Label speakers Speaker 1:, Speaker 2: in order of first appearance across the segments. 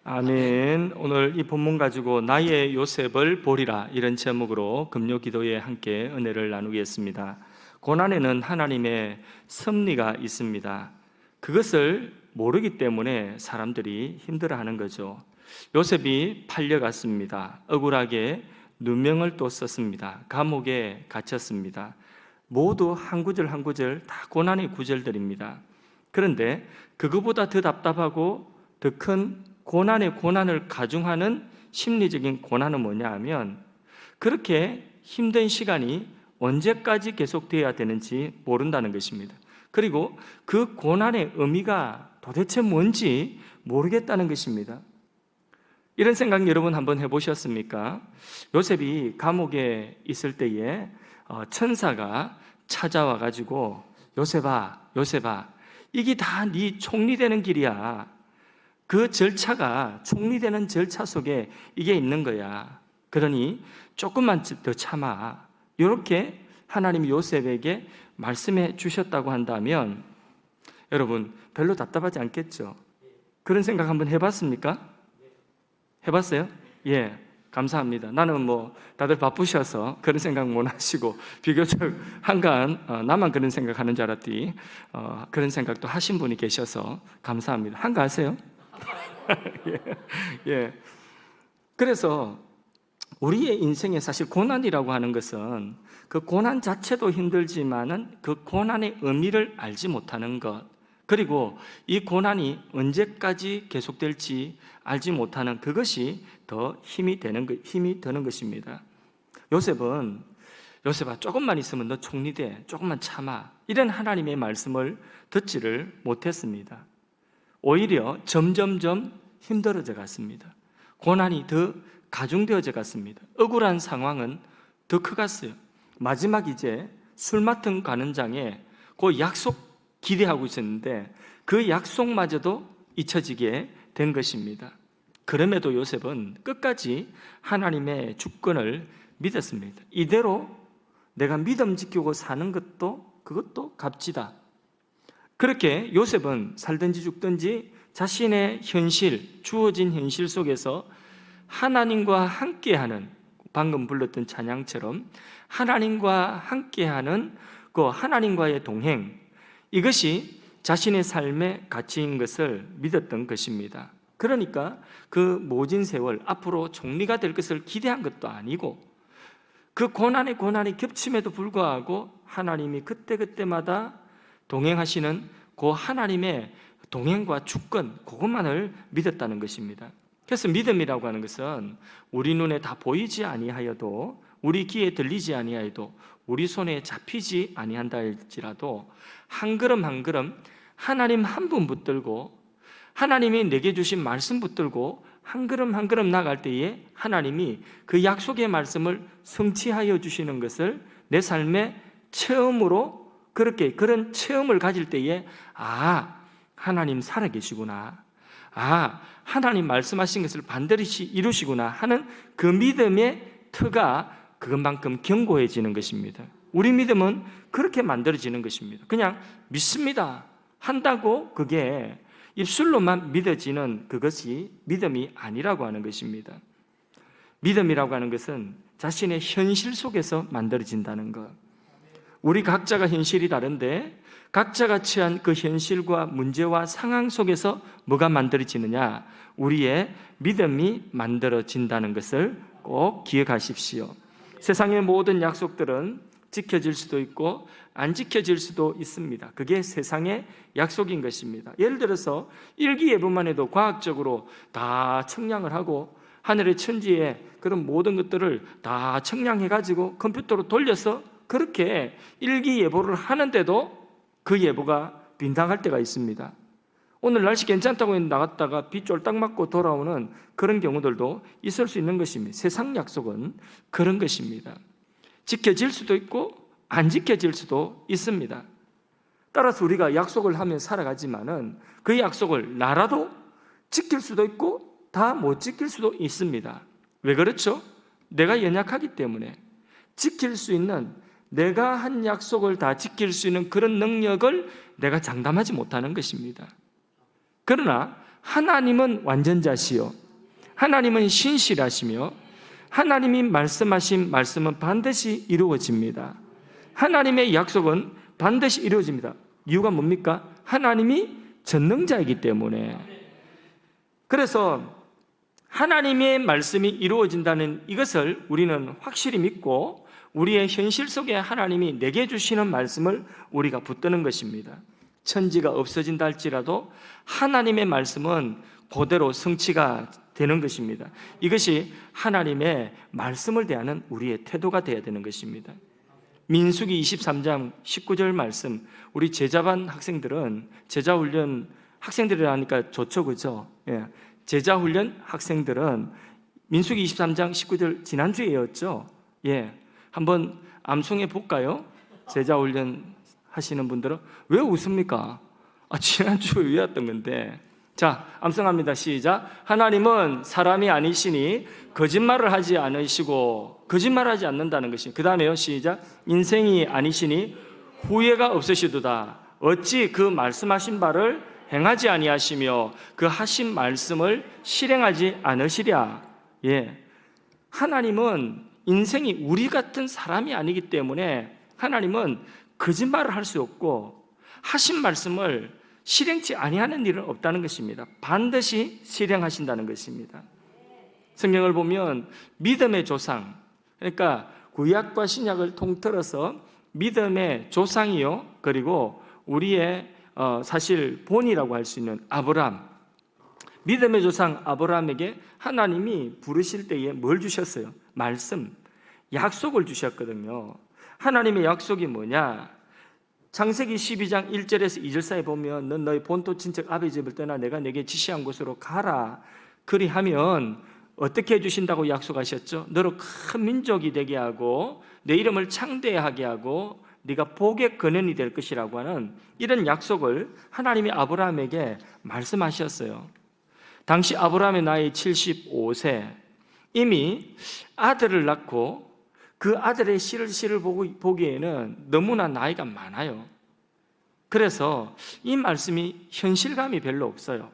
Speaker 1: 아멘. 오늘 이 본문 가지고 나의 요셉을 보리라, 이런 제목으로 금요 기도에 함께 은혜를 나누겠습니다. 고난에는 하나님의 섭리가 있습니다. 그것을 모르기 때문에 사람들이 힘들어하는 거죠. 요셉이 팔려갔습니다. 억울하게 누명을 또 썼습니다. 감옥에 갇혔습니다. 모두 한 구절 한 구절 다 고난의 구절들입니다. 그런데 그거보다 더 답답하고 더 큰 고난의 고난을 가중하는 심리적인 고난은 뭐냐 하면, 그렇게 힘든 시간이 언제까지 계속되어야 되는지 모른다는 것입니다. 그리고 그 고난의 의미가 도대체 뭔지 모르겠다는 것입니다. 이런 생각 여러분 한번 해보셨습니까? 요셉이 감옥에 있을 때에 천사가 찾아와 가지고 요셉아, 이게 다 네 총리되는 길이야. 그 절차가 총리되는 절차 속에 이게 있는 거야. 그러니 조금만 더 참아. 이렇게 하나님이 요셉에게 말씀해 주셨다고 한다면 여러분 별로 답답하지 않겠죠? 그런 생각 한번 해봤습니까? 해봤어요? 예, 감사합니다. 나는 다들 바쁘셔서 그런 생각 못 하시고 비교적 한가한 나만 그런 생각하는 줄 알았더니 그런 생각도 하신 분이 계셔서 감사합니다. 한가하세요? 예. 그래서 우리의 인생에 사실 고난이라고 하는 것은 그 고난 자체도 힘들지만은 그 고난의 의미를 알지 못하는 것, 그리고 이 고난이 언제까지 계속될지 알지 못하는 그것이 더 힘이 드는 것입니다. 요셉아 조금만 있으면 너 총리돼, 조금만 참아, 이런 하나님의 말씀을 듣지를 못했습니다. 오히려 점점점 힘들어져 갔습니다. 고난이 더 가중되어져 갔습니다. 억울한 상황은 더 커갔어요. 마지막 이제 술 맡은 가는 장에 그 약속 기대하고 있었는데 그 약속마저도 잊혀지게 된 것입니다. 그럼에도 요셉은 끝까지 하나님의 주권을 믿었습니다. 이대로 내가 믿음 지키고 사는 그것도 값지다. 그렇게 요셉은 살든지 죽든지 자신의 현실, 주어진 현실 속에서 하나님과 함께하는, 방금 불렀던 찬양처럼 하나님과 함께하는 그 하나님과의 동행, 이것이 자신의 삶의 가치인 것을 믿었던 것입니다. 그러니까 그 모진 세월 앞으로 총리가 될 것을 기대한 것도 아니고, 그 고난이 겹침에도 불구하고 하나님이 그때그때마다 동행하시는 그 하나님의 동행과 주권, 그것만을 믿었다는 것입니다. 그래서 믿음이라고 하는 것은 우리 눈에 다 보이지 아니하여도, 우리 귀에 들리지 아니하여도, 우리 손에 잡히지 아니한다 할지라도 한 걸음 한 걸음 하나님 한 분 붙들고, 하나님이 내게 주신 말씀 붙들고 한 걸음 한 걸음 나갈 때에 하나님이 그 약속의 말씀을 성취하여 주시는 것을 내 삶의 체험으로, 그런 체험을 가질 때에 하나님 살아계시구나, 하나님 말씀하신 것을 반드시 이루시구나 하는 그 믿음의 터가 그것만큼 견고해지는 것입니다. 우리 믿음은 그렇게 만들어지는 것입니다. 그냥 믿습니다 한다고 그게 입술로만 믿어지는 그것이 믿음이 아니라고 하는 것입니다. 믿음이라고 하는 것은 자신의 현실 속에서 만들어진다는 것. 우리 각자가 현실이 다른데 각자가 처한 그 현실과 문제와 상황 속에서 뭐가 만들어지느냐? 우리의 믿음이 만들어진다는 것을 꼭 기억하십시오. 세상의 모든 약속들은 지켜질 수도 있고 안 지켜질 수도 있습니다. 그게 세상의 약속인 것입니다. 예를 들어서 일기예보만 해도 과학적으로 다 측량을 하고 하늘의 천지의 그런 모든 것들을 다 측량해가지고 컴퓨터로 돌려서 그렇게 일기예보를 하는데도 그 예보가 빗나갈 때가 있습니다. 오늘 날씨 괜찮다고 나갔다가 비 쫄딱 맞고 돌아오는 그런 경우들도 있을 수 있는 것입니다. 세상 약속은 그런 것입니다. 지켜질 수도 있고 안 지켜질 수도 있습니다. 따라서 우리가 약속을 하며 살아가지만은 그 약속을 나라도 지킬 수도 있고 다 못 지킬 수도 있습니다. 왜 그렇죠? 내가 연약하기 때문에. 지킬 수 있는, 내가 한 약속을 다 지킬 수 있는 그런 능력을 내가 장담하지 못하는 것입니다. 그러나 하나님은 완전자시요 하나님은 신실하시며 하나님이 말씀하신 말씀은 반드시 이루어집니다. 하나님의 약속은 반드시 이루어집니다. 이유가 뭡니까? 하나님이 전능자이기 때문에. 그래서 하나님의 말씀이 이루어진다는 이것을 우리는 확실히 믿고 우리의 현실 속에 하나님이 내게 주시는 말씀을 우리가 붙드는 것입니다. 천지가 없어진다 할지라도 하나님의 말씀은 그대로 성취가 되는 것입니다. 이것이 하나님의 말씀을 대하는 우리의 태도가 되어야 되는 것입니다. 민수기 23장 19절 말씀, 우리 제자반 학생들은 제자훈련 학생들이라니까 좋죠, 그죠? 예. 제자훈련 학생들은 민수기 23장 19절 지난주에였죠? 예. 한번 암송해 볼까요? 제자훈련 하시는 분들은 왜 웃습니까? 지난주에 외웠던 건데. 자, 암송합니다. 시작. 하나님은 사람이 아니시니 거짓말을 하지 않으시고 거짓말하지 않는다는 것이. 그 다음에요. 시작. 인생이 아니시니 후회가 없으시도다. 어찌 그 말씀하신 바를 행하지 아니하시며 그 하신 말씀을 실행하지 않으시랴. 예. 하나님은 인생이 우리 같은 사람이 아니기 때문에 하나님은 거짓말을 할 수 없고 하신 말씀을 실행치 아니하는 일은 없다는 것입니다. 반드시 실행하신다는 것입니다. 성경을 보면 믿음의 조상, 그러니까 구약과 신약을 통틀어서 믿음의 조상이요, 그리고 우리의 사실 본이라고 할 수 있는 아브라함, 믿음의 조상 아브라함에게 하나님이 부르실 때에 뭘 주셨어요? 말씀, 약속을 주셨거든요. 하나님의 약속이 뭐냐? 창세기 12장 1절에서 2절 사이에 보면 넌 너희 본토 친척 아비 집을 떠나 내가 내게 지시한 곳으로 가라. 그리하면 어떻게 해주신다고 약속하셨죠? 너로 큰 민족이 되게 하고 내 이름을 창대하게 하고 네가 복의 근원이 될 것이라고 하는 이런 약속을 하나님이 아브라함에게 말씀하셨어요. 당시 아브라함의 나이 75세, 이미 아들을 낳고 그 아들의 씨를 보기에는 너무나 나이가 많아요. 그래서 이 말씀이 현실감이 별로 없어요.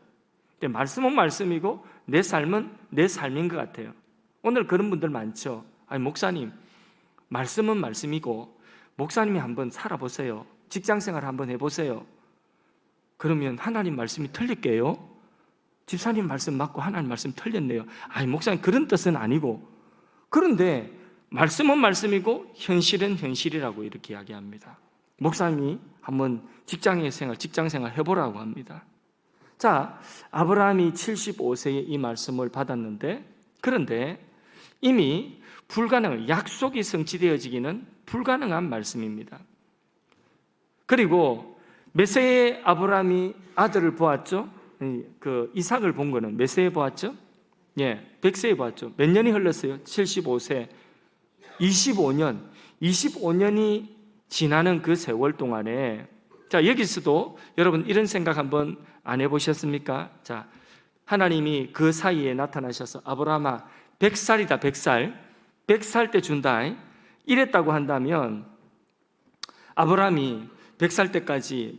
Speaker 1: 근데 말씀은 말씀이고 내 삶은 내 삶인 것 같아요. 오늘 그런 분들 많죠. 아니, 목사님, 말씀은 말씀이고 목사님이 한번 살아보세요. 직장생활 한번 해보세요. 그러면 하나님 말씀이 틀릴게요? 집사님 말씀 맞고 하나님 말씀 틀렸네요. 아니, 목사님 그런 뜻은 아니고. 그런데 말씀은 말씀이고 현실은 현실이라고 이렇게 이야기합니다. 목사님이 한번 직장생활 해보라고 합니다. 자, 아브라함이 75세에 이 말씀을 받았는데, 그런데 이미 약속이 성취되어지기는 불가능한 말씀입니다. 그리고 몇 세에 아브라함이 아들을 보았죠? 그 이삭을 본 거는 몇 세에 보았죠? 예, 100세에 보았죠. 몇 년이 흘렀어요? 75세. 25년이 지나는 그 세월 동안에, 자, 여기서도 여러분 이런 생각 한번 안 해보셨습니까? 자, 하나님이 그 사이에 나타나셔서 아브라함아 100살이다 100살 때 준다 이랬다고 한다면 아브라함이 100살 때까지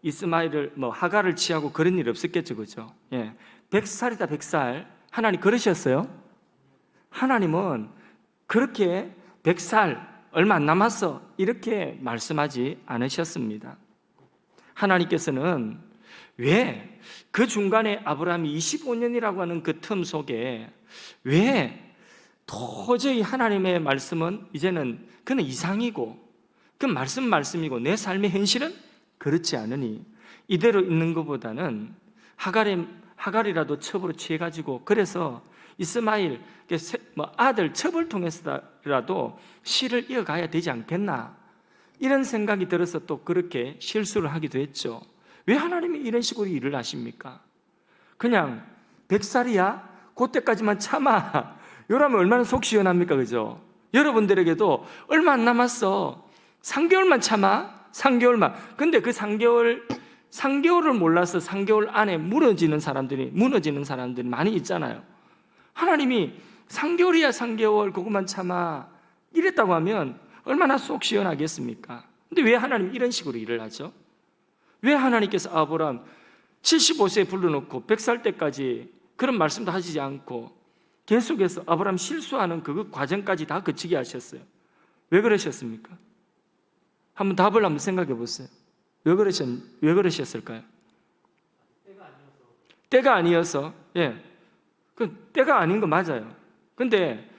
Speaker 1: 이스마엘을 하갈을 취하고 그런 일 없었겠죠, 그죠? 예, 100살이다 100살 하나님 그러셨어요? 하나님은 그렇게 100살 얼마 안 남았어 이렇게 말씀하지 않으셨습니다. 하나님께서는 왜 그 중간에 아브라함이 25년이라고 하는 그 틈 속에 왜 도저히 하나님의 말씀은 이제는 그는 이상이고 그 말씀이고 내 삶의 현실은 그렇지 않으니 이대로 있는 것보다는 하갈이라도 첩으로 취해가지고 그래서 이스마엘 아들 첩을 통해서라도 씨를 이어가야 되지 않겠나 이런 생각이 들어서 또 그렇게 실수를 하기도 했죠. 왜 하나님이 이런 식으로 일을 하십니까? 그냥 100살이야? 그때까지만 참아 이러면 얼마나 속 시원합니까? 그죠? 여러분들에게도 얼마 안 남았어 3개월만 참아 3개월만. 근데 그 3개월을 몰라서 3개월 안에 무너지는 사람들이 많이 있잖아요. 하나님이 3개월이야 3개월 그것만 참아 이랬다고 하면 얼마나 속 시원하겠습니까? 근데 왜 하나님이 이런 식으로 일을 하죠? 왜 하나님께서 아브라함 75세에 불러놓고 100살 때까지 그런 말씀도 하시지 않고 계속해서 아브라함 실수하는 그 과정까지 다 거치게 하셨어요. 왜 그러셨습니까? 한번 답을 한번 생각해 보세요. 왜 그러셨을까요? 때가 아니어서. 예. 그 때가 아닌 거 맞아요. 근데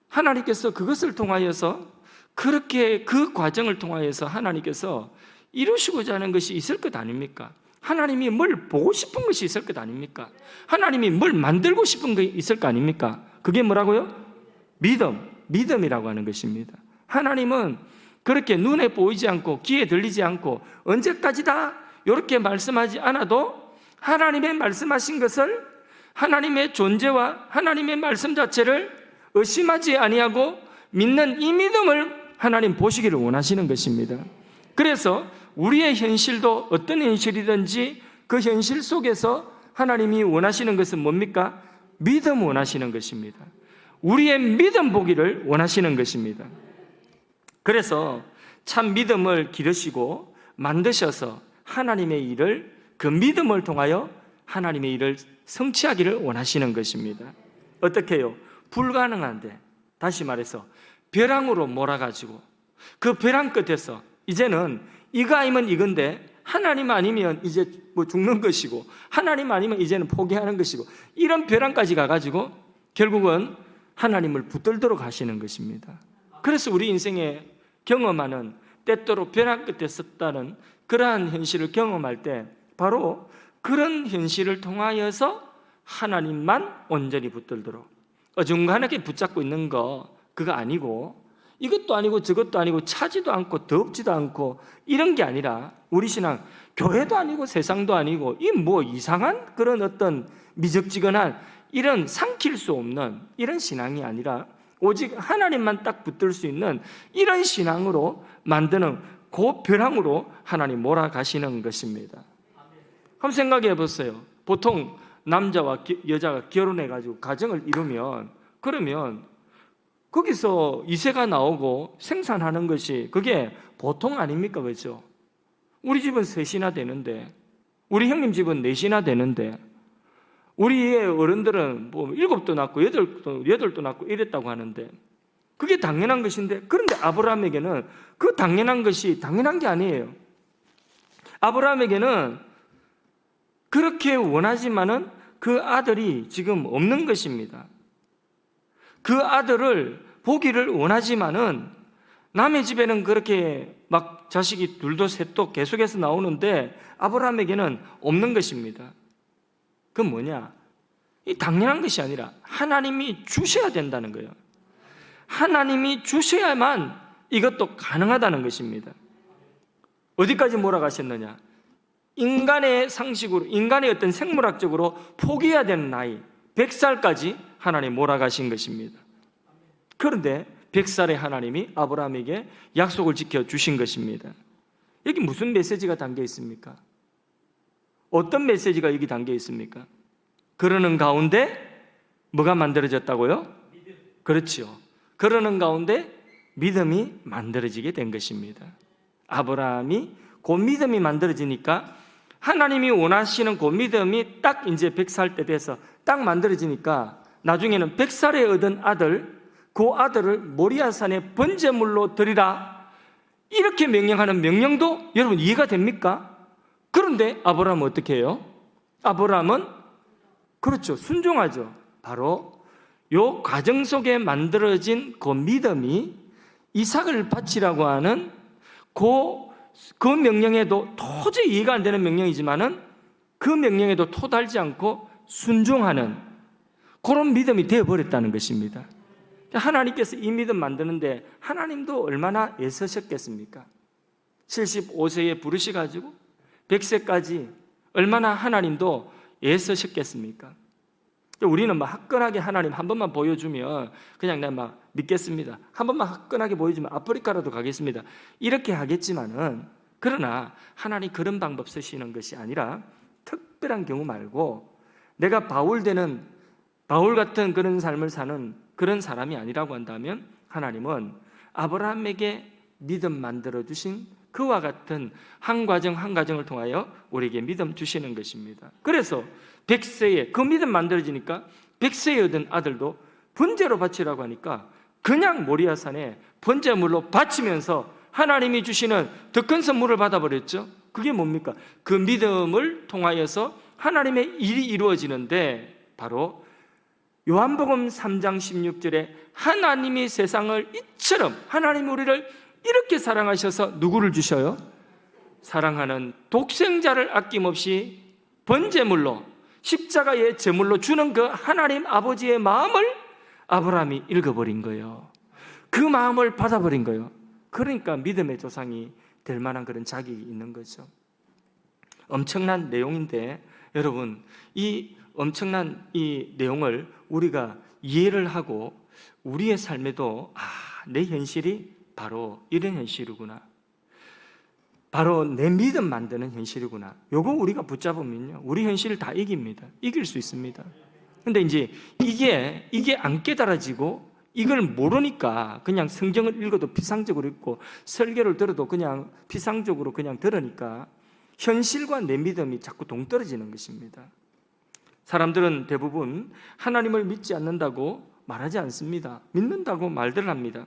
Speaker 1: 하나님께서 그것을 통하여서 그렇게 그 과정을 통하여서 하나님께서 이루시고자 하는 것이 있을 것 아닙니까? 하나님이 뭘 보고 싶은 것이 있을 것 아닙니까? 하나님이 뭘 만들고 싶은 것이 있을 거 아닙니까? 그게 뭐라고요? 믿음이라고 하는 것입니다. 하나님은 그렇게 눈에 보이지 않고 귀에 들리지 않고 언제까지다 이렇게 말씀하지 않아도 하나님의 말씀하신 것을 하나님의 존재와 하나님의 말씀 자체를 의심하지 아니하고 믿는 이 믿음을 하나님 보시기를 원하시는 것입니다. 그래서 우리의 현실도 어떤 현실이든지 그 현실 속에서 하나님이 원하시는 것은 뭡니까? 믿음 원하시는 것입니다. 우리의 믿음 보기를 원하시는 것입니다. 그래서 참 믿음을 기르시고 만드셔서 하나님의 일을 그 믿음을 통하여 하나님의 일을 성취하기를 원하시는 것입니다. 어떻게 해요? 불가능한데, 다시 말해서 벼랑으로 몰아가지고 그 벼랑 끝에서 이제는 이거 아니면 이건데 하나님 아니면 이제 뭐 죽는 것이고 하나님 아니면 이제는 포기하는 것이고 이런 벼랑까지 가가지고 결국은 하나님을 붙들도록 하시는 것입니다. 그래서 우리 인생에 경험하는 때때로 벼랑 끝에 섰다는 그러한 현실을 경험할 때 바로 그런 현실을 통하여서 하나님만 온전히 붙들도록 어중간하게 붙잡고 있는 거 그거 아니고 이것도 아니고 저것도 아니고 차지도 않고 덥지도 않고 이런 게 아니라 우리 신앙 교회도 아니고 세상도 아니고 이 뭐 이상한 그런 어떤 미적지근한 이런 삼킬 수 없는 이런 신앙이 아니라 오직 하나님만 딱 붙들 수 있는 이런 신앙으로 만드는 그 벼랑으로 하나님 몰아가시는 것입니다. 한번 생각해 보세요. 보통 남자와 여자가 결혼해가지고 가정을 이루면 그러면 거기서 이세가 나오고 생산하는 것이 그게 보통 아닙니까? 그렇죠? 우리 집은 셋이나 되는데 우리 형님 집은 넷이나 되는데 우리의 어른들은 뭐 7도 낳고 8도 낳고 이랬다고 하는데 그게 당연한 것인데 그런데 아브라함에게는 그 당연한 것이 당연한 게 아니에요. 아브라함에게는 그렇게 원하지만은 그 아들이 지금 없는 것입니다. 그 아들을 보기를 원하지만은 남의 집에는 그렇게 막 자식이 둘도 셋도 계속해서 나오는데 아브라함에게는 없는 것입니다. 그건 뭐냐? 이 당연한 것이 아니라 하나님이 주셔야 된다는 거예요. 하나님이 주셔야만 이것도 가능하다는 것입니다. 어디까지 몰아가셨느냐? 인간의 상식으로, 인간의 어떤 생물학적으로 포기해야 되는 나이 100살까지 하나님 몰아가신 것입니다. 그런데 100살의 하나님이 아브라함에게 약속을 지켜주신 것입니다. 여기 무슨 메시지가 담겨 있습니까? 어떤 메시지가 여기 담겨 있습니까? 그러는 가운데 뭐가 만들어졌다고요? 그렇죠. 그러는 가운데 믿음이 만들어지게 된 것입니다. 아브라함이 그 믿음이 만들어지니까 하나님이 원하시는 그 믿음이 딱 이제 100살 때 돼서 딱 만들어지니까 나중에는 100살에 얻은 아들, 그 아들을 모리아산에 번제물로 드리라 이렇게 명령하는 명령도 여러분 이해가 됩니까? 그런데 아브라함은 어떻게 해요? 아브라함은 그렇죠, 순종하죠. 바로 요 과정 속에 만들어진 그 믿음이 이삭을 바치라고 하는 그 명령에도 도저히 이해가 안 되는 명령이지만은 그 명령에도 토달지 않고 순종하는 그런 믿음이 되어버렸다는 것입니다. 하나님께서 이 믿음 만드는데 하나님도 얼마나 애쓰셨겠습니까? 75세에 부르셔가지고 100세까지 얼마나 하나님도 애쓰셨겠습니까? 우리는 막 화끈하게 하나님 한 번만 보여주면 그냥 내가 막 믿겠습니다. 한 번만 화끈하게 보여주면 아프리카라도 가겠습니다. 이렇게 하겠지만은 그러나 하나님 그런 방법 쓰시는 것이 아니라 특별한 경우 말고 내가 바울 같은 그런 삶을 사는 그런 사람이 아니라고 한다면 하나님은 아브라함에게 믿음 만들어주신 그와 같은 한 과정 한 과정을 통하여 우리에게 믿음 주시는 것입니다. 그래서 100세에 그 믿음 만들어지니까 100세에 얻은 아들도 번제로 바치라고 하니까 그냥 모리아산에 번제물로 바치면서 하나님이 주시는 더 큰 선물을 받아버렸죠. 그게 뭡니까? 그 믿음을 통하여서 하나님의 일이 이루어지는데, 바로 요한복음 3장 16절에 하나님이 세상을 이처럼, 하나님 우리를 이렇게 사랑하셔서 누구를 주셔요? 사랑하는 독생자를 아낌없이 번제물로, 십자가의 제물로 주는 그 하나님 아버지의 마음을 아브라함이 읽어버린 거예요. 그 마음을 받아버린 거예요. 그러니까 믿음의 조상이 될 만한 그런 자격이 있는 거죠. 엄청난 내용인데, 여러분, 이 엄청난 이 내용을 우리가 이해를 하고 우리의 삶에도 내 현실이 바로 이런 현실이구나, 바로 내 믿음 만드는 현실이구나, 요거 우리가 붙잡으면요 우리 현실을 다 이깁니다. 이길 수 있습니다. 근데 이제 이게 안 깨달아지고 이걸 모르니까 그냥 성경을 읽어도 피상적으로 읽고 설교를 들어도 그냥 피상적으로 그냥 들으니까 현실과 내 믿음이 자꾸 동떨어지는 것입니다. 사람들은 대부분 하나님을 믿지 않는다고 말하지 않습니다. 믿는다고 말들 합니다.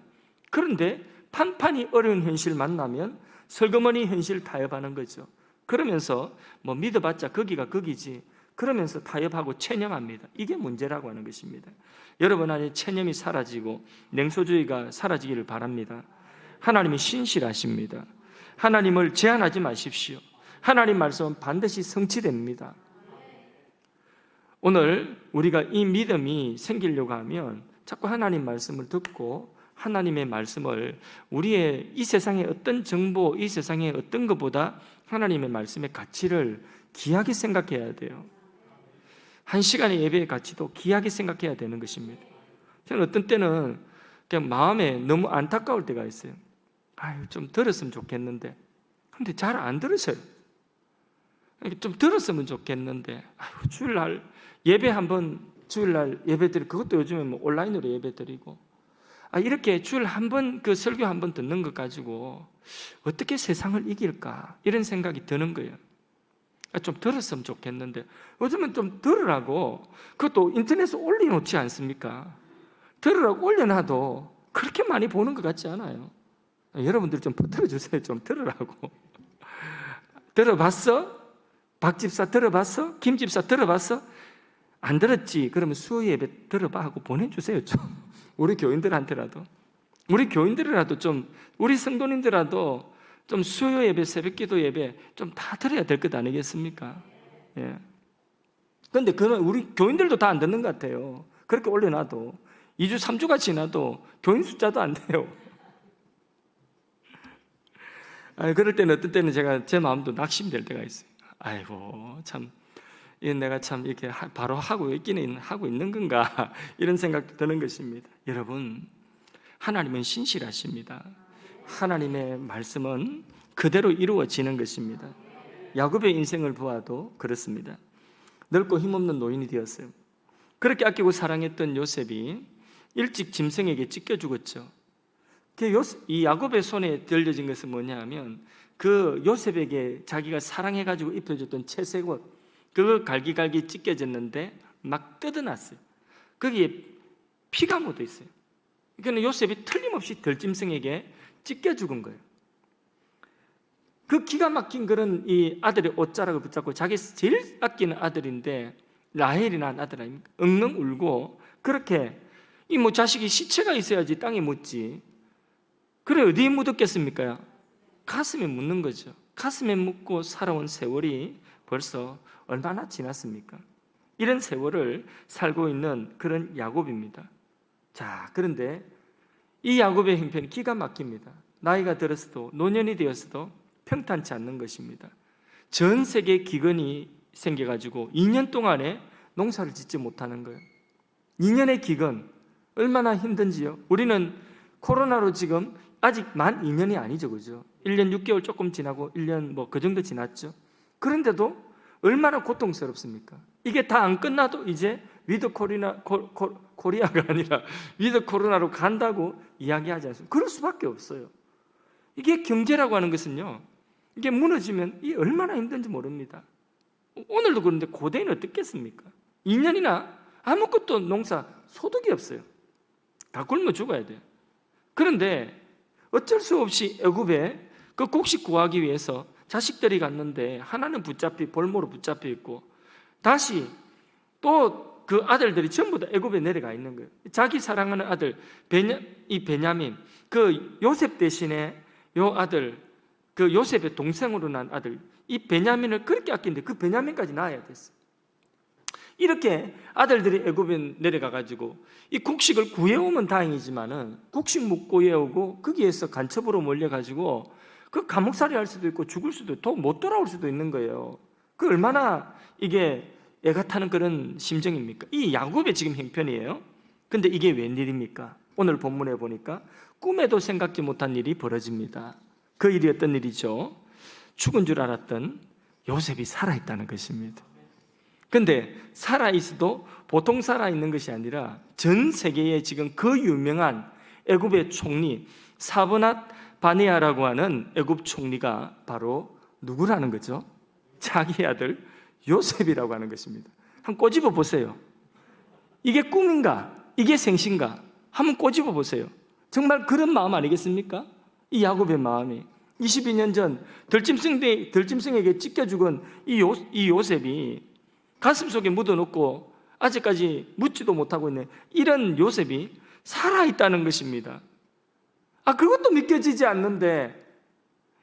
Speaker 1: 그런데 판판이 어려운 현실 만나면 설거머니 현실 타협하는 거죠. 그러면서 뭐 믿어봤자 거기가 거기지, 그러면서 타협하고 체념합니다. 이게 문제라고 하는 것입니다. 여러분 안에 체념이 사라지고 냉소주의가 사라지기를 바랍니다. 하나님이 신실하십니다. 하나님을 제한하지 마십시오. 하나님 말씀은 반드시 성취됩니다. 오늘 우리가 이 믿음이 생기려고 하면 자꾸 하나님 말씀을 듣고 하나님의 말씀을 우리의 이 세상의 어떤 정보, 이 세상의 어떤 것보다 하나님의 말씀의 가치를 귀하게 생각해야 돼요. 한 시간의 예배의 가치도 귀하게 생각해야 되는 것입니다. 저는 어떤 때는 그냥 마음에 너무 안타까울 때가 있어요. 좀 들었으면 좋겠는데, 근데 잘 안 들으셔요. 좀 들었으면 좋겠는데, 주일날 예배 한번, 주일날 예배 드리고, 그것도 요즘에 뭐 온라인으로 예배 드리고, 이렇게 주일 한 번 그 설교 한 번 듣는 것 가지고 어떻게 세상을 이길까, 이런 생각이 드는 거예요. 좀 들었으면 좋겠는데, 요즘은 좀 들으라고, 그것도 인터넷에 올려놓지 않습니까? 들으라고 올려놔도 그렇게 많이 보는 것 같지 않아요. 여러분들 좀 들어주세요. 좀 들으라고. 들어봤어? 박 집사 들어봤어? 김 집사 들어봤어? 안 들었지? 그러면 수요 예배 들어봐 하고 보내주세요. 좀 우리 교인들한테라도, 우리 교인들이라도 좀, 우리 성도님들라도 좀 수요 예배, 새벽기도 예배 좀 다 들어야 될 것 아니겠습니까? 예. 그런데 그건 우리 교인들도 다 안 듣는 것 같아요. 그렇게 올려놔도 2주, 3주가 지나도 교인 숫자도 안 돼요. 그럴 때는, 어떤 때는 제가 제 마음도 낙심될 때가 있어요. 아이고, 참, 내가 참 이렇게 바로 하고 있는 건가, 이런 생각도 드는 것입니다. 여러분, 하나님은 신실하십니다. 하나님의 말씀은 그대로 이루어지는 것입니다. 야곱의 인생을 보아도 그렇습니다. 늙고 힘없는 노인이 되었어요. 그렇게 아끼고 사랑했던 요셉이 일찍 짐승에게 찢겨 죽었죠. 이 야곱의 손에 들려진 것은 뭐냐 하면, 그 요셉에게 자기가 사랑해가지고 입혀줬던 채색옷, 그거 갈기갈기 찢겨졌는데 막 뜯어놨어요. 거기에 피가 묻어 있어요. 그러니까 요셉이 틀림없이 들짐승에게 찢겨 죽은 거예요. 그 기가 막힌 그런 이 아들의 옷자락을 붙잡고, 자기 제일 아끼는 아들인데, 라헬이 낳은 아들 아닙니까? 엉엉 울고, 그렇게 이 뭐 자식이 시체가 있어야지 땅에 묻지, 그래 어디에 묻었겠습니까? 가슴에 묻는 거죠. 가슴에 묻고 살아온 세월이 벌써 얼마나 지났습니까? 이런 세월을 살고 있는 그런 야곱입니다. 자, 그런데 이 야곱의 형편이 기가 막힙니다. 나이가 들었어도, 노년이 되었어도 평탄치 않는 것입니다. 전 세계 기근이 생겨가지고 2년 동안에 농사를 짓지 못하는 거예요. 2년의 기근, 얼마나 힘든지요. 우리는 코로나로 지금 아직 만 2년이 아니죠, 그죠? 1년 6개월 조금 지나고 1년 뭐 그 정도 지났죠. 그런데도 얼마나 고통스럽습니까? 이게 다 안 끝나도 이제 위드 코리아가 아니라 위드 코로나로 간다고 이야기하지 않습니까? 그럴 수밖에 없어요. 이게 경제라고 하는 것은요, 이게 무너지면 이 얼마나 힘든지 모릅니다. 오늘도 그런데 고대는 어떻겠습니까? 2년이나 아무것도 농사 소득이 없어요. 다 굶어 죽어야 돼요. 그런데 어쩔 수 없이 애굽에 그 곡식 구하기 위해서 자식들이 갔는데 하나는 볼모로 붙잡혀 있고, 다시 또 그 아들들이 전부 다 애굽에 내려가 있는 거예요. 자기 사랑하는 아들 베냐민, 그 요셉 대신에 요 아들, 그 요셉의 동생으로 난 아들, 이 베냐민을 그렇게 아끼는데 그 베냐민까지 낳아야 됐어요. 이렇게 아들들이 애굽에 내려가 가지고 이 곡식을 구해오면 다행이지만은 곡식 못 구해오고 거기에서 간첩으로 몰려 가지고 그 감옥살이 할 수도 있고 죽을 수도 있고 못 돌아올 수도 있는 거예요. 그 얼마나 이게 애가 타는 그런 심정입니까? 이 야곱의 지금 형편이에요. 근데 이게 웬일입니까? 오늘 본문에 보니까 꿈에도 생각지 못한 일이 벌어집니다. 그 일이 어떤 일이죠? 죽은 줄 알았던 요셉이 살아있다는 것입니다. 근데 살아있어도 보통 살아있는 것이 아니라 전 세계에 지금 그 유명한 애굽의 총리 사브낫 바네아라고 하는 애굽 총리가 바로 누구라는 거죠? 자기 아들 요셉이라고 하는 것입니다. 한번 꼬집어 보세요. 이게 꿈인가? 이게 생신가? 한번 꼬집어 보세요. 정말 그런 마음 아니겠습니까? 이 야곱의 마음이 22년 전 들짐승에게 찢겨 죽은 이 요셉이 가슴 속에 묻어놓고 아직까지 묻지도 못하고 있는 이런 요셉이 살아있다는 것입니다. 그것도 믿겨지지 않는데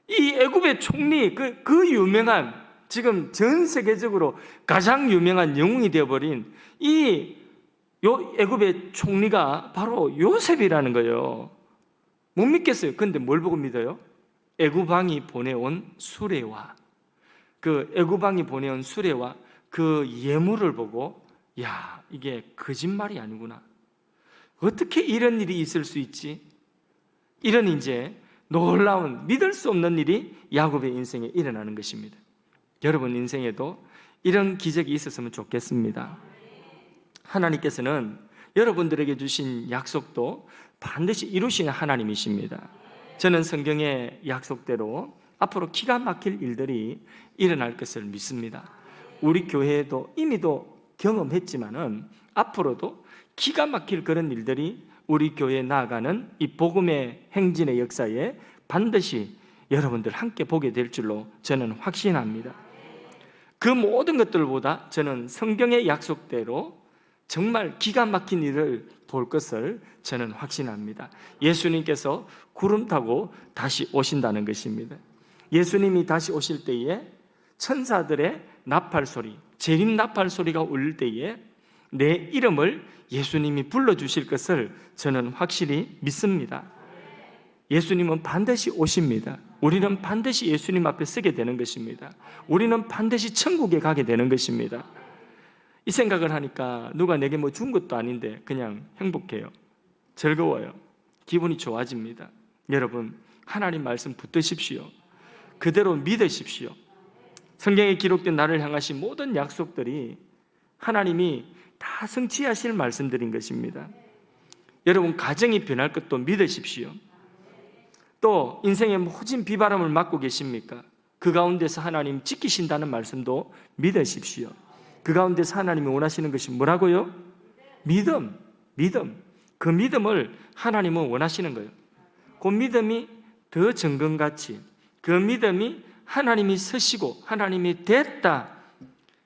Speaker 1: 이 애굽의 총리, 그 유명한, 지금 전 세계적으로 가장 유명한 영웅이 되어버린 이 애굽의 총리가 바로 요셉이라는 거예요. 못 믿겠어요. 그런데 뭘 보고 믿어요? 애굽왕이 보내온 수레와 그 예물을 보고, 야, 이게 거짓말이 아니구나. 어떻게 이런 일이 있을 수 있지? 이런 이제 놀라운, 믿을 수 없는 일이 야곱의 인생에 일어나는 것입니다. 여러분 인생에도 이런 기적이 있었으면 좋겠습니다. 하나님께서는 여러분들에게 주신 약속도 반드시 이루시는 하나님이십니다. 저는 성경의 약속대로 앞으로 기가 막힐 일들이 일어날 것을 믿습니다. 우리 교회에도 이미도 경험했지만은 앞으로도 기가 막힐 그런 일들이 우리 교회에 나아가는 이 복음의 행진의 역사에 반드시 여러분들 함께 보게 될 줄로 저는 확신합니다. 그 모든 것들보다 저는 성경의 약속대로 정말 기가 막힌 일을 볼 것을 저는 확신합니다. 예수님께서 구름 타고 다시 오신다는 것입니다. 예수님이 다시 오실 때에 천사들의 나팔 소리, 재림 나팔 소리가 울릴 때에 내 이름을 예수님이 불러주실 것을 저는 확실히 믿습니다. 예수님은 반드시 오십니다. 우리는 반드시 예수님 앞에 서게 되는 것입니다. 우리는 반드시 천국에 가게 되는 것입니다. 이 생각을 하니까 누가 내게 뭐 준 것도 아닌데 그냥 행복해요. 즐거워요. 기분이 좋아집니다. 여러분, 하나님 말씀 붙드십시오. 그대로 믿으십시오. 성경에 기록된 나를 향하신 모든 약속들이 하나님이 다 성취하실 말씀들인 것입니다. 여러분, 가정이 변할 것도 믿으십시오. 또 인생의 모진 비바람을 맞고 계십니까? 그 가운데서 하나님 지키신다는 말씀도 믿으십시오. 그 가운데서 하나님이 원하시는 것이 뭐라고요? 믿음. 그 믿음을 하나님은 원하시는 거예요. 그 믿음이 더 정금같이, 그 믿음이 하나님이 서시고 하나님이 됐다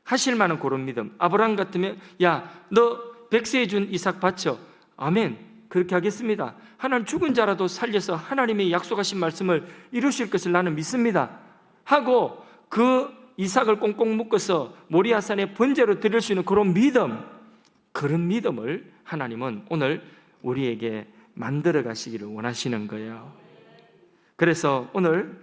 Speaker 1: 하실 만한 그런 믿음. 아브라함 같으면, 야, 너 백세에 준 이삭 바쳐. 아멘. 그렇게 하겠습니다. 하나님 죽은 자라도 살려서 하나님의 약속하신 말씀을 이루실 것을 나는 믿습니다 하고 그 이삭을 꽁꽁 묶어서 모리아산에 번제로 드릴 수 있는 그런 믿음을 하나님은 오늘 우리에게 만들어 가시기를 원하시는 거예요. 그래서 오늘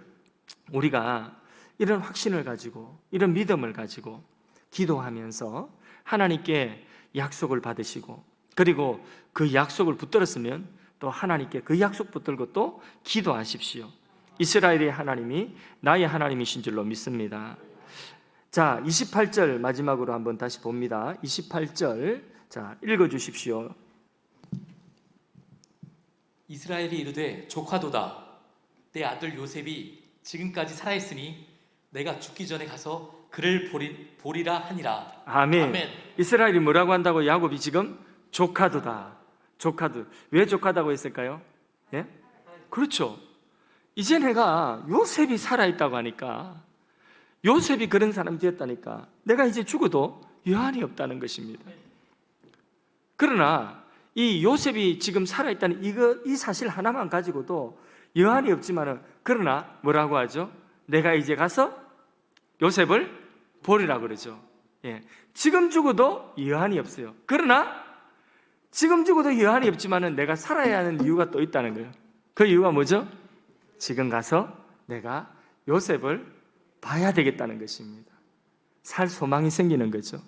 Speaker 1: 우리가 이런 확신을 가지고, 이런 믿음을 가지고 기도하면서 하나님께 약속을 받으시고, 그리고 그 약속을 붙들었으면 또 하나님께 그 약속 붙들고 또 기도하십시오. 이스라엘의 하나님이 나의 하나님이신 줄로 믿습니다. 자, 28절 마지막으로 한번 다시 봅니다. 28절, 자, 읽어주십시오.
Speaker 2: 이스라엘이 이르되 조카도다. 내 아들 요셉이 지금까지 살아있으니 내가 죽기 전에 가서 그를 보리라 하니라.
Speaker 1: 아멘.
Speaker 2: 아멘.
Speaker 1: 이스라엘이 뭐라고 한다고? 야곱이 지금 조카도다. 조카도. 왜 조카다고 했을까요? 예? 그렇죠. 이제 내가 요셉이 살아있다고 하니까, 요셉이 그런 사람이 되었다니까 내가 이제 죽어도 여한이 없다는 것입니다. 그러나 이 요셉이 지금 살아있다는 이 사실 하나만 가지고도 여한이 없지만은, 그러나 뭐라고 하죠? 내가 이제 가서 요셉을 보리라 그러죠. 예. 지금 죽어도 여한이 없어요. 그러나 지금 죽어도 여한이 없지만은 내가 살아야 하는 이유가 또 있다는 거예요. 그 이유가 뭐죠? 지금 가서 내가 요셉을 봐야 되겠다는 것입니다. 살 소망이 생기는 거죠.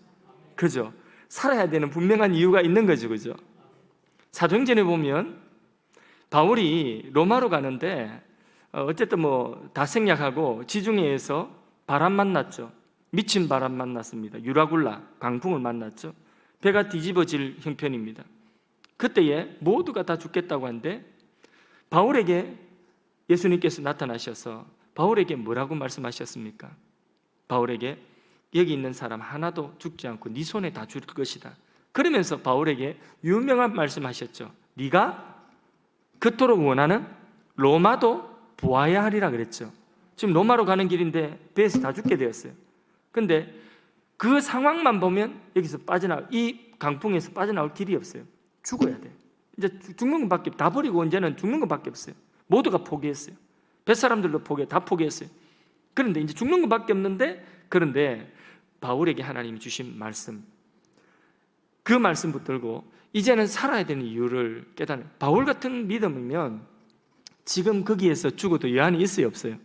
Speaker 1: 그죠? 살아야 되는 분명한 이유가 있는 거죠. 그죠? 사도행전에 보면 바울이 로마로 가는데 어쨌든 뭐 다 생략하고 지중해에서 바람 만났죠. 미친 바람 만났습니다. 유라굴라 강풍을 만났죠. 배가 뒤집어질 형편입니다. 그때에 모두가 다 죽겠다고 하는데 바울에게 예수님께서 나타나셔서 바울에게 뭐라고 말씀하셨습니까? 바울에게 여기 있는 사람 하나도 죽지 않고 네 손에 다 줄 것이다. 그러면서 바울에게 유명한 말씀하셨죠. 네가 그토록 원하는 로마도 보아야 하리라 그랬죠. 지금 로마로 가는 길인데 배에서 다 죽게 되었어요. 근데 그 상황만 보면 여기서 이 강풍에서 빠져나올 길이 없어요. 죽어야 돼. 이제 죽는 것밖에, 다 버리고 이제는 죽는 것밖에 없어요. 모두가 포기했어요. 뱃사람들도 다 포기했어요. 그런데 이제 죽는 것밖에 없는데, 그런데 바울에게 하나님이 주신 말씀, 그 말씀 붙들고 이제는 살아야 되는 이유를 깨닫는, 바울 같은 믿음이면 지금 거기에서 죽어도 여한이 있어요, 없어요?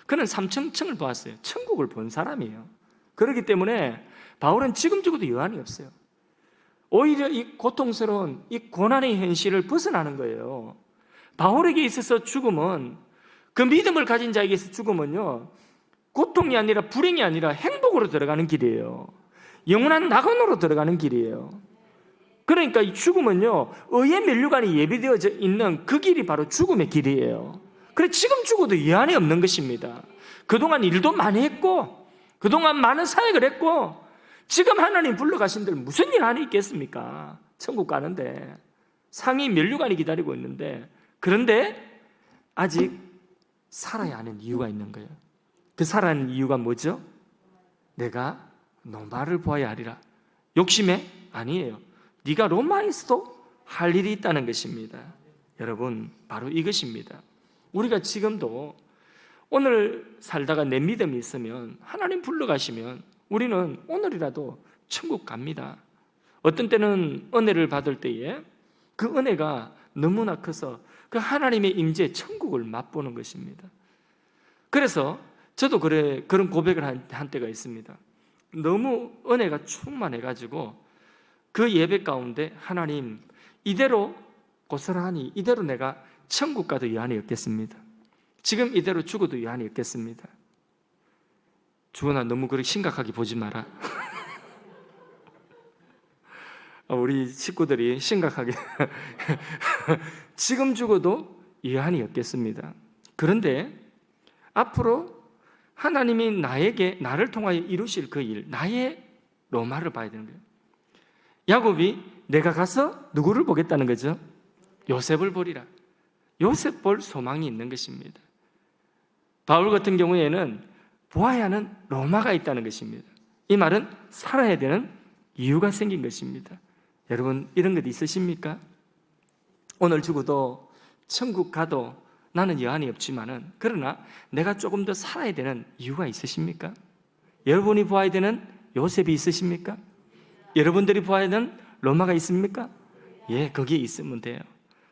Speaker 1: 그는 삼천층을 보았어요. 천국을 본 사람이에요. 그렇기 때문에 바울은 지금 죽어도 여한이 없어요. 오히려 이 고통스러운 이 고난의 현실을 벗어나는 거예요. 바울에게 있어서 죽음은, 그 믿음을 가진 자에게서 죽음은요, 고통이 아니라 불행이 아니라 행복으로 들어가는 길이에요. 영원한 낙원으로 들어가는 길이에요. 그러니까 이 죽음은요, 의의 면류관이 예비되어져 있는 그 길이 바로 죽음의 길이에요. 그래, 지금 죽어도 여한이 없는 것입니다. 그동안 일도 많이 했고, 그동안 많은 사역을 했고, 지금 하나님 불러가신들 무슨 일 하나 있겠습니까? 천국 가는데 상위 면류관이 기다리고 있는데, 그런데 아직 살아야 하는 이유가 있는 거예요. 그 살아야 하는 이유가 뭐죠? 내가 로마를 보아야 하리라. 욕심에? 아니에요. 네가 로마에서도 할 일이 있다는 것입니다. 여러분, 바로 이것입니다. 우리가 지금도 오늘 살다가 내 믿음이 있으면, 하나님 불러가시면 우리는 오늘이라도 천국 갑니다. 어떤 때는 은혜를 받을 때에 그 은혜가 너무나 커서 그 하나님의 임재, 천국을 맛보는 것입니다. 그래서 저도 그런 고백을 한 때가 있습니다. 너무 은혜가 충만해가지고 그 예배 가운데, 하나님, 이대로 고스란히 이대로 내가 천국 가도 여한이 없겠습니다. 지금 이대로 죽어도 여한이 없겠습니다. 주원아, 너무 그렇게 심각하게 보지 마라. 우리 식구들이 심각하게 지금 죽어도 여한이 없겠습니다. 그런데 앞으로 하나님이 나를 통하여 이루실 그 일, 나의 로마를 봐야 되는 거예요. 야곱이 내가 가서 누구를 보겠다는 거죠? 요셉을 보리라. 요셉 볼 소망이 있는 것입니다. 바울 같은 경우에는 보아야 하는 로마가 있다는 것입니다. 이 말은 살아야 되는 이유가 생긴 것입니다. 여러분, 이런 것 있으십니까? 오늘 죽어도 천국 가도 나는 여한이 없지만은, 그러나 내가 조금 더 살아야 되는 이유가 있으십니까? 여러분이 보아야 되는 요셉이 있으십니까? 여러분들이 보아야 되는 로마가 있습니까? 예, 거기에 있으면 돼요.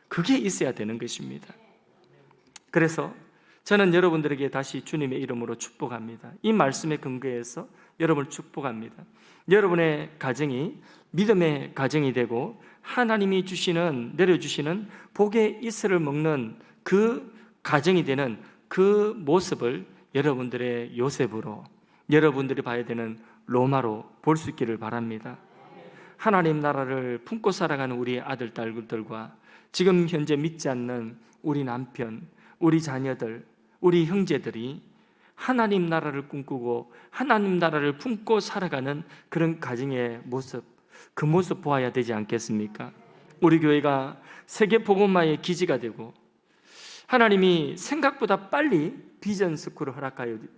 Speaker 1: 그게 있어야 되는 것입니다. 그래서 저는 여러분들에게 다시 주님의 이름으로 축복합니다. 이 말씀에 근거해서 여러분을 축복합니다. 여러분의 가정이 믿음의 가정이 되고 하나님이 내려주시는 복의 이슬을 먹는 그 가정이 되는 그 모습을 여러분들의 요셉으로, 여러분들이 봐야 되는 로마로 볼 수 있기를 바랍니다. 하나님 나라를 품고 살아가는 우리 아들, 딸들과 지금 현재 믿지 않는 우리 남편, 우리 자녀들, 우리 형제들이 하나님 나라를 꿈꾸고 하나님 나라를 품고 살아가는 그런 가정의 모습, 그 모습 보아야 되지 않겠습니까? 우리 교회가 세계 복음화의 기지가 되고 하나님이 생각보다 빨리 비전 스쿨을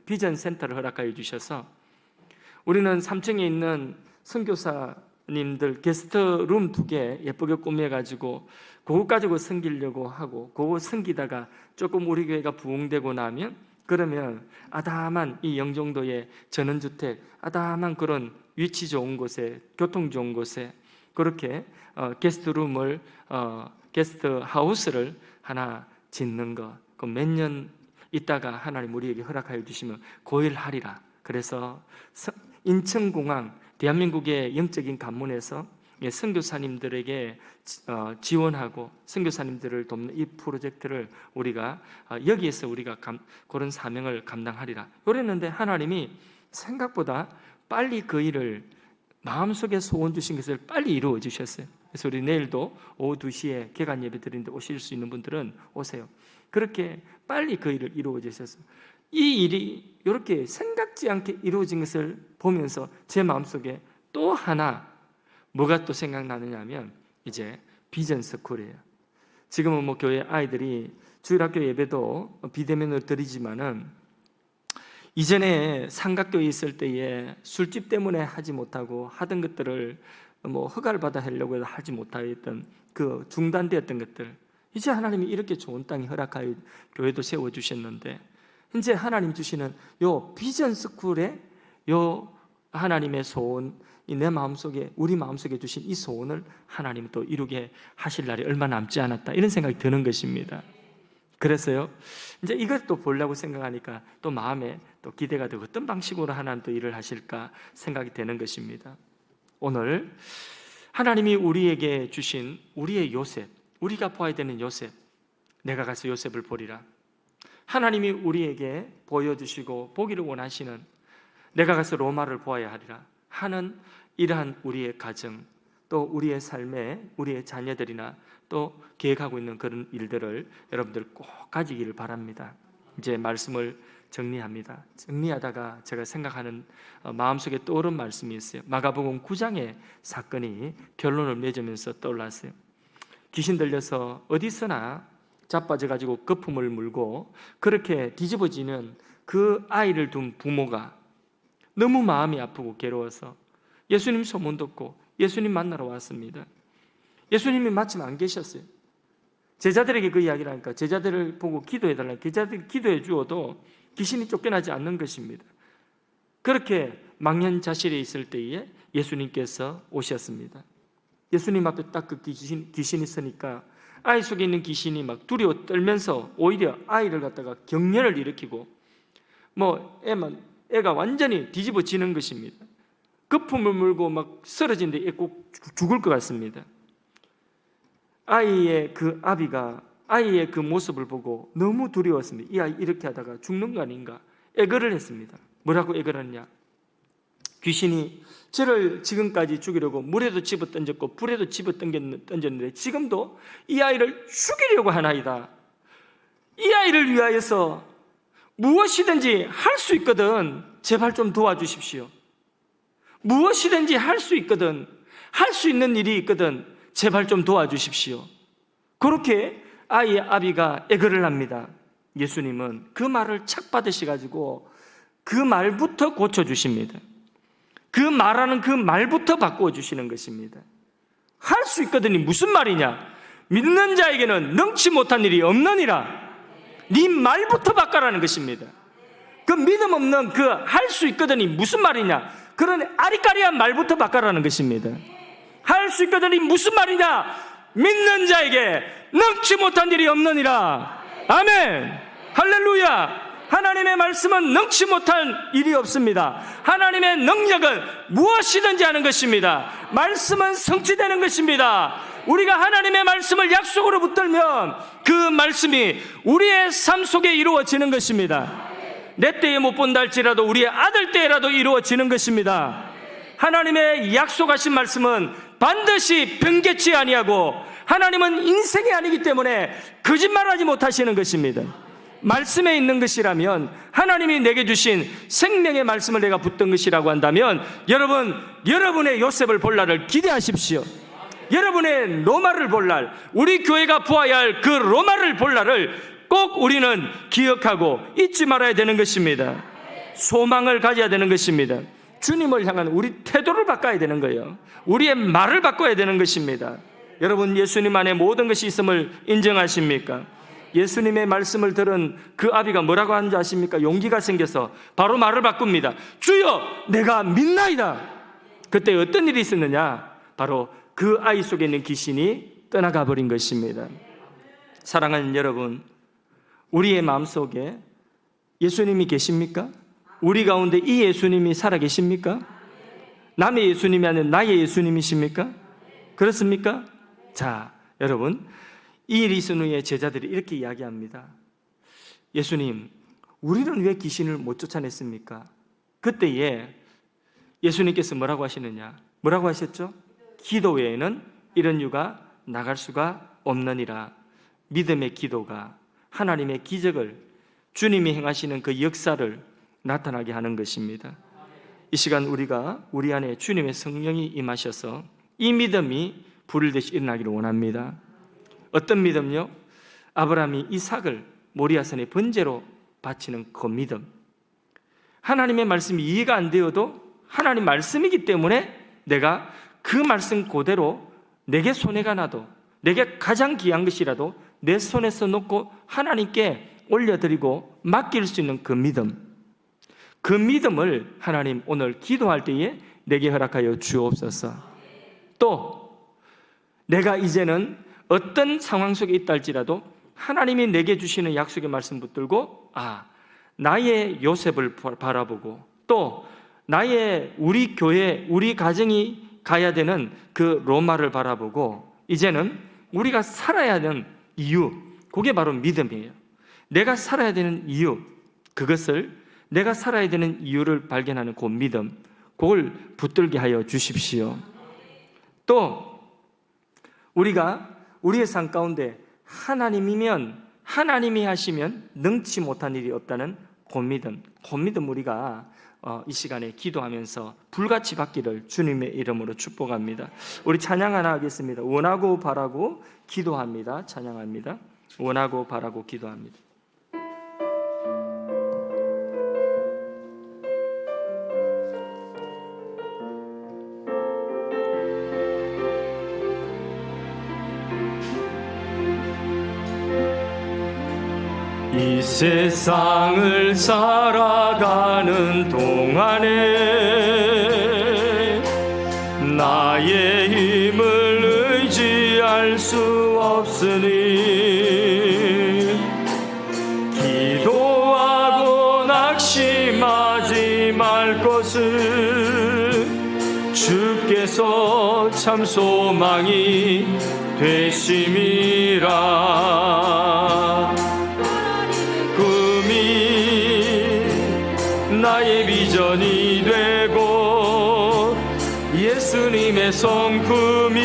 Speaker 1: 비전 센터를 허락하여 주셔서 우리는 3층에 있는 선교사님들 게스트룸 2개 예쁘게 꾸며가지고 그거 가지고 섬기려고 하고, 그거 섬기다가 조금 우리 교회가 부흥되고 나면 그러면 아담한 이 영종도의 전원주택, 아담한 그런 위치 좋은 곳에, 교통 좋은 곳에 그렇게 게스트룸을 게스트하우스를 하나 짓는 것, 그 몇 년 있다가 하나님 우리에게 허락하여 주시면 고일하리라. 그래서 인천공항, 대한민국의 영적인 관문에서 선교사님들에게 지원하고 선교사님들을 돕는 이 프로젝트를 우리가 여기에서 우리가 그런 사명을 감당하리라 그랬는데, 하나님이 생각보다 빨리 그 일을 마음속에 소원 주신 것을 빨리 이루어 주셨어요. 그래서 우리 내일도 오후 2시에 개관 예배 드리는데 오실 수 있는 분들은 오세요. 그렇게 빨리 그 일을 이루어 주셨어요. 이 일이 이렇게 생각지 않게 이루어진 것을 보면서 제 마음속에 또 하나 뭐가 또 생각나느냐 하면 이제 비전 스쿨이에요. 지금은 뭐 교회 아이들이 주일학교 예배도 비대면으로 드리지만은 이전에 삼각교에 있을 때에 술집 때문에 하지 못하고 하던 것들을 뭐 허가를 받아 하려고 해도 하지 못하였던 그 중단되었던 것들, 이제 하나님이 이렇게 좋은 땅에 허락하여 교회도 세워주셨는데, 이제 하나님 주시는 요 비전 스쿨에 요 하나님의 소원, 내 마음속에, 우리 마음속에 주신 이 소원을 하나님이 또 이루게 하실 날이 얼마 남지 않았다, 이런 생각이 드는 것입니다. 그래서요, 이제 이것도 보려고 생각하니까 또 마음에 또 기대가 되고 어떤 방식으로 하나님 또 일을 하실까 생각이 되는 것입니다. 오늘 하나님이 우리에게 주신 우리의 요셉, 우리가 보아야 되는 요셉, 내가 가서 요셉을 보리라. 하나님이 우리에게 보여주시고 보기를 원하시는 내가 가서 로마를 보아야 하리라 하는 이러한 우리의 가정, 또 우리의 삶에 우리의 자녀들이나 또 계획하고 있는 그런 일들을 여러분들 꼭 가지기를 바랍니다. 이제 말씀을 정리합니다. 정리하다가 제가 생각하는 마음속에 떠오른 말씀이 있어요. 마가복음 9장의 사건이 결론을 맺으면서 떠올랐어요. 귀신 들려서 어디서나 자빠져가지고 거품을 물고 그렇게 뒤집어지는 그 아이를 둔 부모가 너무 마음이 아프고 괴로워서 예수님 소문 듣고 예수님 만나러 왔습니다. 예수님이 마침 안 계셨어요. 제자들에게 그 이야기를 하니까 제자들을 보고 기도해달라니까 제자들이 기도해 주어도 귀신이 쫓겨나지 않는 것입니다. 그렇게 망연자실에 있을 때에 예수님께서 오셨습니다. 예수님 앞에 딱 그 귀신이 있으니까 아이 속에 있는 귀신이 막 두려워 떨면서 오히려 아이를 갖다가 경련을 일으키고 애가 완전히 뒤집어지는 것입니다. 거품을 물고 막 쓰러진데 꼭 죽을 것 같습니다. 아이의 그 아비가 아이의 그 모습을 보고 너무 두려웠습니다. 이 아이 이렇게 하다가 죽는 거 아닌가 애걸을 했습니다. 뭐라고 애걸을 했냐? 귀신이 저를 지금까지 죽이려고 물에도 집어 던졌고 불에도 집어 던졌는데 지금도 이 아이를 죽이려고 하나이다. 이 아이를 위하여서 무엇이든지 할 수 있거든 제발 좀 도와주십시오. 무엇이든지 할 수 있거든, 할 수 있는 일이 있거든 제발 좀 도와주십시오. 그렇게 아이의 아비가 애걸을 합니다. 예수님은 그 말을 착 받으셔가지고 그 말부터 고쳐주십니다. 그 말하는 그 말부터 바꾸어주시는 것입니다. 할 수 있거든이 무슨 말이냐? 믿는 자에게는 능치 못한 일이 없느니라. 네 말부터 바꿔라는 것입니다. 그 믿음 없는 그 할 수 있거든이 무슨 말이냐? 그런 아리까리한 말부터 바꿔라는 것입니다. 할 수 있거든이 무슨 말이냐? 믿는 자에게 능치 못한 일이 없느니라. 아멘. 할렐루야. 하나님의 말씀은 능치 못한 일이 없습니다. 하나님의 능력은 무엇이든지 하는 것입니다. 말씀은 성취되는 것입니다. 우리가 하나님의 말씀을 약속으로 붙들면 그 말씀이 우리의 삶 속에 이루어지는 것입니다. 내 때에 못 본다 할지라도 우리의 아들 때라도 이루어지는 것입니다. 하나님의 약속하신 말씀은 반드시 변개치 아니하고 하나님은 인생이 아니기 때문에 거짓말하지 못하시는 것입니다. 말씀에 있는 것이라면, 하나님이 내게 주신 생명의 말씀을 내가 붙든 것이라고 한다면, 여러분, 여러분의 요셉을 볼 날을 기대하십시오. 여러분의 로마를 볼 날, 우리 교회가 보아야 할 그 로마를 볼 날을 꼭 우리는 기억하고 잊지 말아야 되는 것입니다. 소망을 가져야 되는 것입니다. 주님을 향한 우리 태도를 바꿔야 되는 거예요. 우리의 말을 바꿔야 되는 것입니다. 여러분, 예수님 안에 모든 것이 있음을 인정하십니까? 예수님의 말씀을 들은 그 아비가 뭐라고 하는지 아십니까? 용기가 생겨서 바로 말을 바꿉니다. 주여, 내가 믿나이다. 그때 어떤 일이 있었느냐? 바로 그 아이 속에 있는 귀신이 떠나가 버린 것입니다. 사랑하는 여러분, 우리의 마음속에 예수님이 계십니까? 우리 가운데 이 예수님이 살아 계십니까? 남의 예수님이 아닌 나의 예수님이십니까? 그렇습니까? 자, 여러분, 이 일이 있은 후에 제자들이 이렇게 이야기합니다. 예수님, 우리는 왜 귀신을 못 쫓아냈습니까? 그때에 예수님께서 뭐라고 하시느냐? 뭐라고 하셨죠? 기도 외에는 이런 유가 나갈 수가 없느니라. 믿음의 기도가 하나님의 기적을, 주님이 행하시는 그 역사를 나타나게 하는 것입니다. 이 시간 우리가 우리 안에 주님의 성령이 임하셔서 이 믿음이 불을 듯이 일어나기를 원합니다. 어떤 믿음요? 아브라함이 이삭을 모리아산의 번제로 바치는 그 믿음. 하나님의 말씀이 이해가 안 되어도 하나님 말씀이기 때문에 내가 그 말씀 그대로 내게 손해가 나도, 내게 가장 귀한 것이라도 내 손에서 놓고 하나님께 올려드리고 맡길 수 있는 그 믿음. 그 믿음을 하나님 오늘 기도할 때에 내게 허락하여 주옵소서. 또 내가 이제는 어떤 상황 속에 있다 할지라도 하나님이 내게 주시는 약속의 말씀 붙들고 나의 요셉을 바라보고, 또 나의 우리 교회, 우리 가정이 가야 되는 그 로마를 바라보고, 이제는 우리가 살아야 하는 이유, 그게 바로 믿음이에요. 내가 살아야 되는 이유, 그것을 내가 살아야 되는 이유를 발견하는 그 믿음, 그걸 붙들게 하여 주십시오. 또 우리가 우리의 삶 가운데 하나님이면, 하나님이 하시면 능치 못한 일이 없다는 그 믿음 우리가 이 시간에 기도하면서 불같이 받기를 주님의 이름으로 축복합니다. 우리 찬양 하나 하겠습니다. 원하고 바라고 기도합니다. 찬양합니다. 원하고 바라고 기도합니다. 이 세상을 살아가는 동안에 나의 힘을 의지할 수 없으니 기도하고 낙심하지 말 것을 주께서 참 소망이 되심이라. 나의 비전이 되고 예수님의 성품이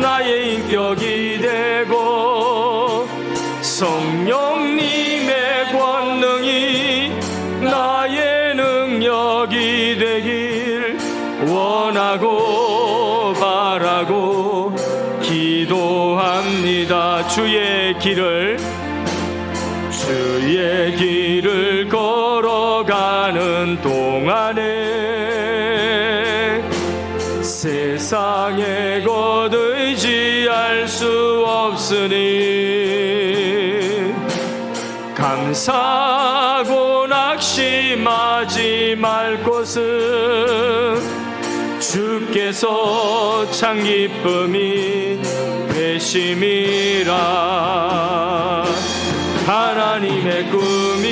Speaker 1: 나의 인격이 되고 성령님의 권능이 나의 능력이 되길 원하고 바라고 기도합니다. 주의 길을 걸어가는 동안에 세상에 곧 의지할 수 없으니 감사하고 낙심하지 말 것은 주께서 참 기쁨이 되심이라. 하나님의 꿈이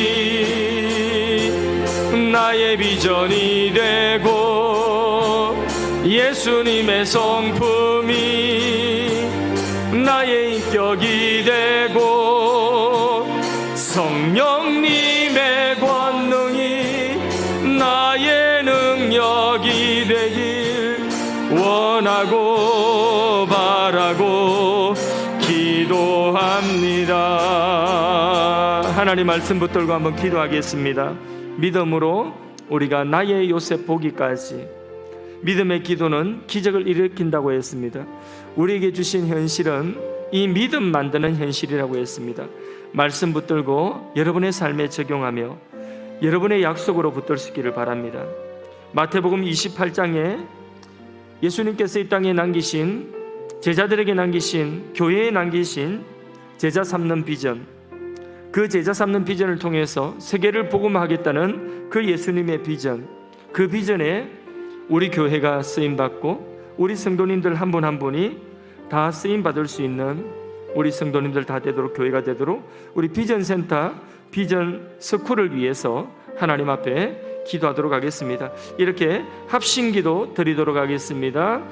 Speaker 1: 나의 비전이 되고 예수님의 성품이 나의 인격이 되고 성령님의 권능이 나의 능력이 되길 원하고 바라고 기도합니다. 하나님 말씀 붙들고 한번 기도하겠습니다. 믿음으로 우리가 나의 요셉 보기까지. 믿음의 기도는 기적을 일으킨다고 했습니다. 우리에게 주신 현실은 이 믿음 만드는 현실이라고 했습니다. 말씀 붙들고 여러분의 삶에 적용하며 여러분의 약속으로 붙들시기를 바랍니다. 마태복음 28장에 예수님께서 이 땅에 남기신, 제자들에게 남기신, 교회에 남기신 제자 삼는 비전, 그 제자 삼는 비전을 통해서 세계를 복음화하겠다는 그 예수님의 비전, 그 비전에 우리 교회가 쓰임받고 우리 성도님들 한 분 한 분이 다 쓰임받을 수 있는 우리 성도님들 다 되도록, 교회가 되도록 우리 비전센터, 비전 스쿨을 위해서 하나님 앞에 기도하도록 하겠습니다. 이렇게 합심기도 드리도록 하겠습니다.